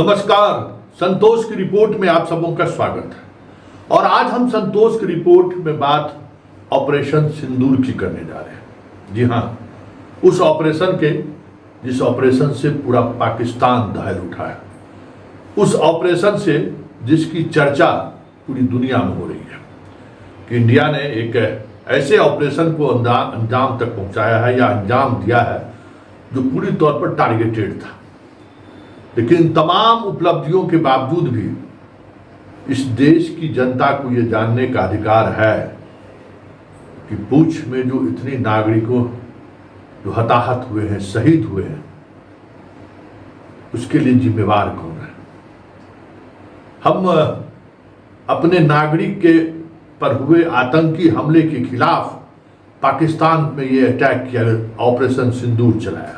नमस्कार, संतोष की रिपोर्ट में आप सबों का स्वागत है। और आज हम संतोष की रिपोर्ट में बात ऑपरेशन सिंदूर की करने जा रहे हैं। जी हाँ, उस ऑपरेशन के जिस ऑपरेशन से पूरा पाकिस्तान दहल उठा है, उस ऑपरेशन से जिसकी चर्चा पूरी दुनिया में हो रही है कि इंडिया ने एक ऐसे ऑपरेशन को अंजाम तक पहुंचाया है या अंजाम दिया है जो पूरी तौर पर टारगेटेड था। लेकिन तमाम उपलब्धियों के बावजूद भी इस देश की जनता को यह जानने का अधिकार है कि पुंछ में जो इतने नागरिकों जो हताहत हुए हैं, शहीद हुए हैं, उसके लिए जिम्मेवार कौन है। हम अपने नागरिक के पर हुए आतंकी हमले के खिलाफ पाकिस्तान में ये अटैक किया, ऑपरेशन सिंदूर चलाया।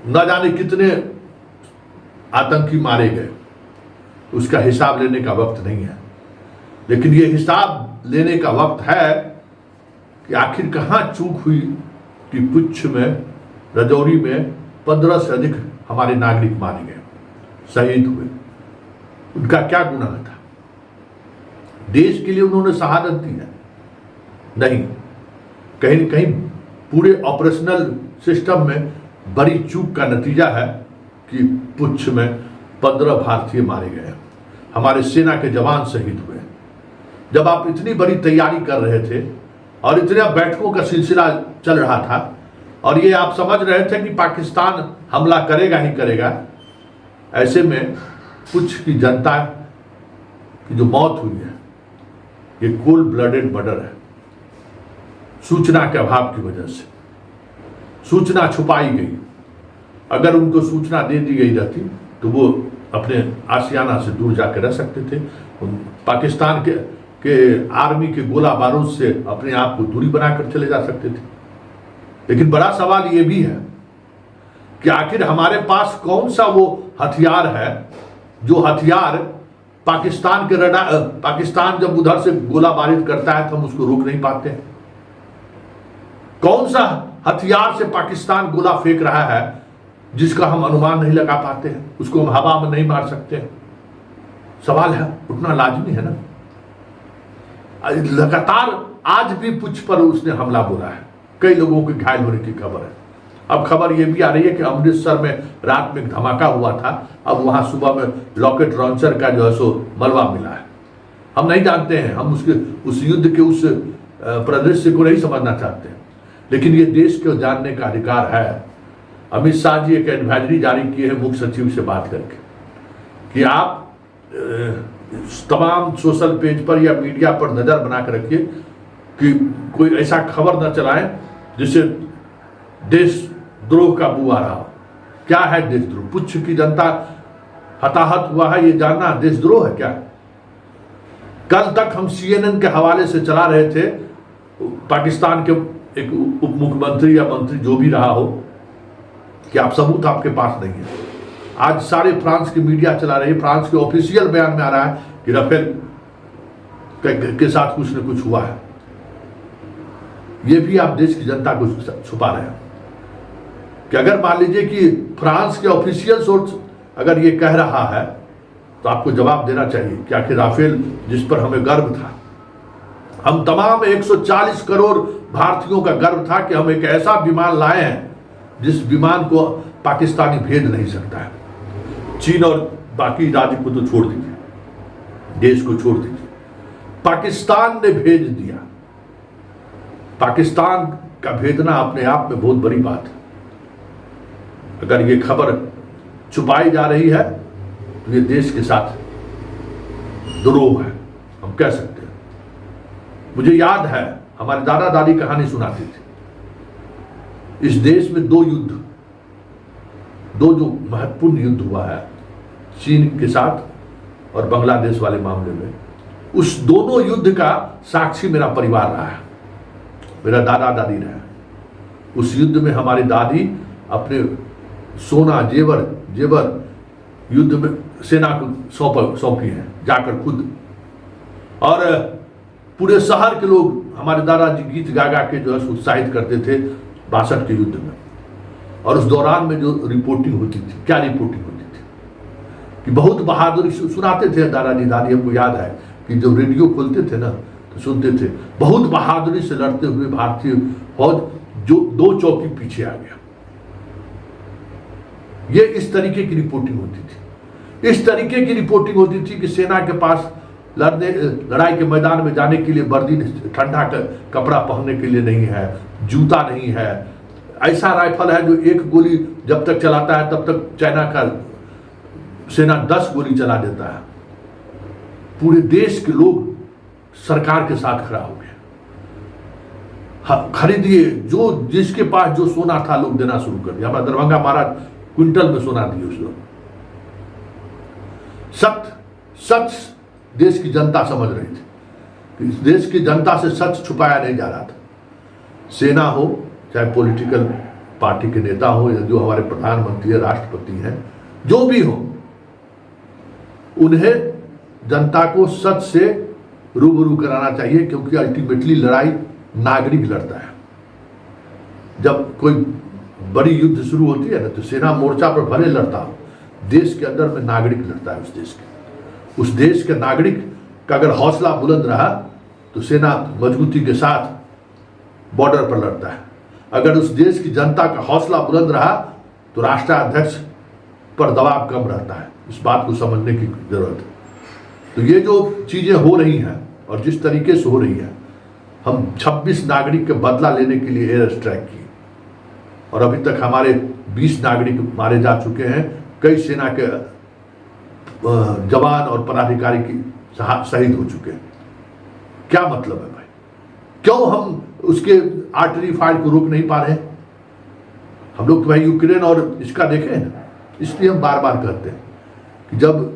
न जाने कितने आतंकी मारे गए, उसका हिसाब लेने का वक्त नहीं है। लेकिन ये हिसाब लेने का वक्त है कि आखिर कहाँ चूक हुई कि पुंछ में, राजौरी में 15 से अधिक हमारे नागरिक मारे गए, शहीद हुए। उनका क्या गुनाह था? देश के लिए उन्होंने शहादत दी है? नहीं, कहीं न कहीं पूरे ऑपरेशनल सिस्टम में बड़ी चूक का नतीजा है कि पुंछ में 15 भारतीय मारे गए, हमारे सेना के जवान शहीद हुए। जब आप इतनी बड़ी तैयारी कर रहे थे और इतने बैठकों का सिलसिला चल रहा था और ये आप समझ रहे थे कि पाकिस्तान हमला करेगा ही करेगा, ऐसे में पुंछ की जनता की जो मौत हुई है, ये कोल्ड ब्लडेड मर्डर है। सूचना के अभाव की वजह से सूचना छुपाई गई। अगर उनको सूचना दे दी गई रहती तो वो अपने आशियाना से दूर जाकर रह सकते थे, पाकिस्तान के आर्मी के गोला बारूद से अपने आप को दूरी बनाकर चले जा सकते थे। लेकिन बड़ा सवाल ये भी है कि आखिर हमारे पास कौन सा वो हथियार है जो हथियार पाकिस्तान जब उधर से गोला बारूद करता है तो हम उसको रोक नहीं पाते हैं। कौन सा हथियार से पाकिस्तान गोला फेंक रहा है जिसका हम अनुमान नहीं लगा पाते हैं, उसको हम हवा में नहीं मार सकते हैं? सवाल है, उठना लाजमी है ना। लगातार आज भी पुंछ पर उसने हमला बोला है, कई लोगों के घायल होने की खबर है। अब खबर यह भी आ रही है कि अमृतसर में रात में धमाका हुआ था, अब वहां सुबह में रॉकेट लॉन्चर का जो है सो मलबा मिला है। हम नहीं जानते हैं, हम उस युद्ध के उस परिदृश्य को नहीं समझना चाहते हैं, लेकिन ये देश को जानने का अधिकार है। अमित शाह जी एक एडवाइजरी जारी किए हैं मुख्य सचिव से बात करके कि आप तमाम सोशल पेज पर या मीडिया पर नजर बनाकर रखिए कि कोई ऐसा खबर न चलाएं जिससे देशद्रोह का बू आ रहा हो। क्या है देशद्रोह? पुंछ की जनता हताहत हुआ है, ये जानना देशद्रोह है क्या? कल तक हम CNN के हवाले से चला रहे थे, पाकिस्तान के एक उप मुख्यमंत्री या मंत्री जो भी रहा हो, कि आप सबूत आपके पास नहीं है। आज सारे फ्रांस की मीडिया चला रही है, फ्रांस के ऑफिशियल बयान में आ रहा है कि राफेल के साथ कुछ न कुछ हुआ है। ये भी आप देश की जनता को छुपा रहे हैं कि अगर मान लीजिए कि फ्रांस के ऑफिशियल सोर्स अगर ये कह रहा है तो आपको जवाब देना चाहिए कि आखिर राफेल जिस पर हमें गर्व था, हम तमाम 140 करोड़ भारतीयों का गर्व था कि हम एक ऐसा विमान लाए हैं जिस विमान को पाकिस्तानी भेज नहीं सकता है। चीन और बाकी राज्य को तो छोड़ दीजिए, देश को छोड़ दीजिए, पाकिस्तान ने भेज दिया। पाकिस्तान का भेजना अपने आप में बहुत बड़ी बात है। अगर ये खबर छुपाई जा रही है तो ये देश के साथ द्रोह है, हम कह सकते हैं। मुझे याद है, हमारे दादा दादी कहानी सुनाती थी। इस देश में दो जो महत्वपूर्ण युद्ध हुआ है, चीन के साथ और बांग्लादेश वाले मामले में, उस दोनों युद्ध का साक्षी मेरा परिवार रहा है, मेरा दादा दादी रहा है। उस युद्ध में हमारी दादी अपने सोना जेवर युद्ध में सेना को सौंपी है जाकर खुद, और पूरे शहर के लोग हमारे दादाजी गीत गा गा के जो है उत्साहित करते थे 62 के युद्ध में। और उस दौरान में जो रिपोर्टिंग होती थी, क्या रिपोर्टिंग होती थी, कि बहुत बहादुरी सुनाते थे दादाजी दादी, हमको याद है कि जब रेडियो खोलते थे ना तो सुनते थे बहुत बहादुरी से लड़ते हुए भारतीय फौज जो 2 चौकी पीछे आ गया। ये इस तरीके की रिपोर्टिंग होती थी, इस तरीके की रिपोर्टिंग होती थी कि सेना के पास लड़ाई के मैदान में जाने के लिए वर्दी, ठंडा कपड़ा पहनने के लिए नहीं है, जूता नहीं है, ऐसा राइफल है जो एक गोली जब तक चलाता है तब तक चाइना का सेना 10 गोली चला देता है। पूरे देश के लोग सरकार के साथ खड़ा हो गए, खरीदिए, जो जिसके पास जो सोना था लोग देना शुरू कर दिया। हमारा दरभंगा महाराज क्विंटल में सोना दिए उसको। सच देश की जनता समझ रही थी कि इस देश की जनता से सच छुपाया नहीं जा रहा था। सेना हो, चाहे पॉलिटिकल पार्टी के नेता हो, या जो हमारे प्रधानमंत्री है, राष्ट्रपति हैं, जो भी हो, उन्हें जनता को सच से रूबरू कराना चाहिए, क्योंकि अल्टीमेटली लड़ाई नागरिक लड़ता है। जब कोई बड़ी युद्ध शुरू होती है ना तो सेना मोर्चा पर भले लड़ता हो, देश के अंदर में नागरिक लड़ता है। उस देश के नागरिक का अगर हौसला बुलंद रहा तो सेना मजबूती के साथ बॉर्डर पर लड़ता है। अगर उस देश की जनता का हौसला बुलंद रहा तो राष्ट्राध्यक्ष पर दबाव कम रहता है। इस बात को समझने की जरूरत है। तो ये जो चीजें हो रही हैं और जिस तरीके से हो रही है, हम 26 नागरिक के बदला लेने के लिए एयर स्ट्राइक की और अभी तक हमारे 20 नागरिक मारे जा चुके हैं। कई सेना के जवान और पदाधिकारी की शहीद हो चुके हैं। क्या मतलब है भाई? क्यों हम उसके आर्टरी फायर को रोक नहीं पा रहे? हम लोग तो भाई यूक्रेन और इसका देखें ना, इसलिए हम बार बार कहते हैं कि जब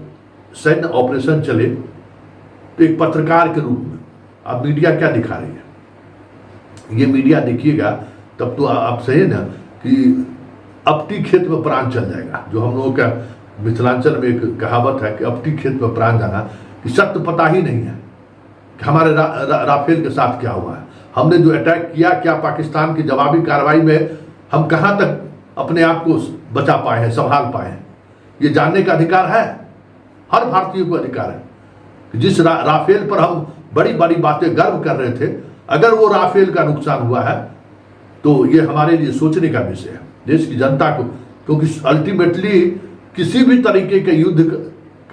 सैन्य ऑपरेशन चले तो एक पत्रकार के रूप में अब मीडिया क्या दिखा रही है, ये मीडिया देखिएगा तब तो आप सही ना कि अपटी खेत में प्राण चल जाएगा। जो हम लोगों का मिथिलांचल में एक कहावत है कि अपटी खेत में प्राण जाना, कि सत्य पता ही नहीं है कि हमारे राफेल के साथ क्या हुआ है, हमने जो अटैक किया, क्या पाकिस्तान की जवाबी कार्रवाई में हम कहां तक अपने आप को बचा पाए हैं, संभाल पाए हैं। ये जानने का अधिकार है, हर भारतीय को अधिकार है कि जिस राफेल पर हम बड़ी बड़ी बातें गर्व कर रहे थे, अगर वो राफेल का नुकसान हुआ है तो ये हमारे लिए सोचने का विषय है, देश की जनता को। क्योंकि अल्टीमेटली किसी भी तरीके के युद्ध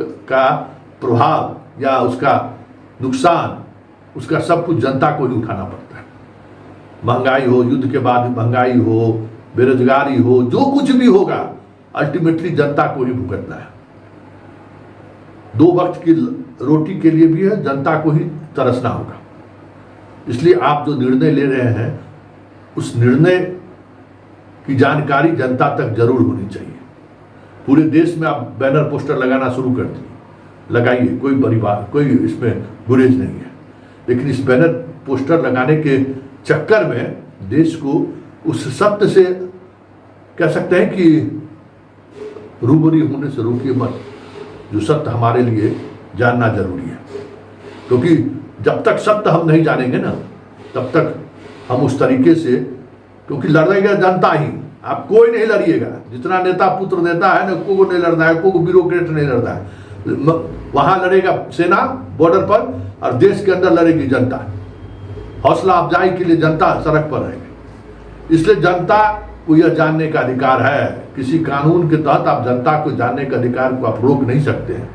का प्रभाव या उसका नुकसान, उसका सब कुछ जनता को ही उठाना पड़ता है। महंगाई हो, युद्ध के बाद महंगाई हो, बेरोजगारी हो, जो कुछ भी होगा अल्टीमेटली जनता को ही भुगतना है। 2 वक्त की रोटी के लिए भी है, जनता को ही तरसना होगा। इसलिए आप जो निर्णय ले रहे हैं उस निर्णय की जानकारी जनता तक जरूर होनी चाहिए। पूरे देश में आप बैनर पोस्टर लगाना शुरू कर दिए, लगाइए, कोई बड़ी बात, कोई इसमें गुरेज नहीं है। लेकिन इस बैनर पोस्टर लगाने के चक्कर में देश को उस सत्य से कह सकते हैं कि रूबरू होने से रोकिए मत, जो सत्य हमारे लिए जानना जरूरी है। क्योंकि जब तक सत्य हम नहीं जानेंगे ना तब तक हम उस तरीके से, क्योंकि लड़ेगा जनता ही, आप कोई नहीं लड़िएगा। जितना नेता पुत्र नेता है ना, को नहीं लड़ना है, को ब्यूरोक्रेट नहीं लड़ना है। वहां लड़ेगा सेना बॉर्डर पर और देश के अंदर लड़ेगी जनता। हौसला अफजाई के लिए जनता सड़क पर रहेगी। इसलिए जनता को यह जानने का अधिकार है। किसी कानून के तहत आप जनता को जानने के अधिकार को आप रोक नहीं सकते हैं।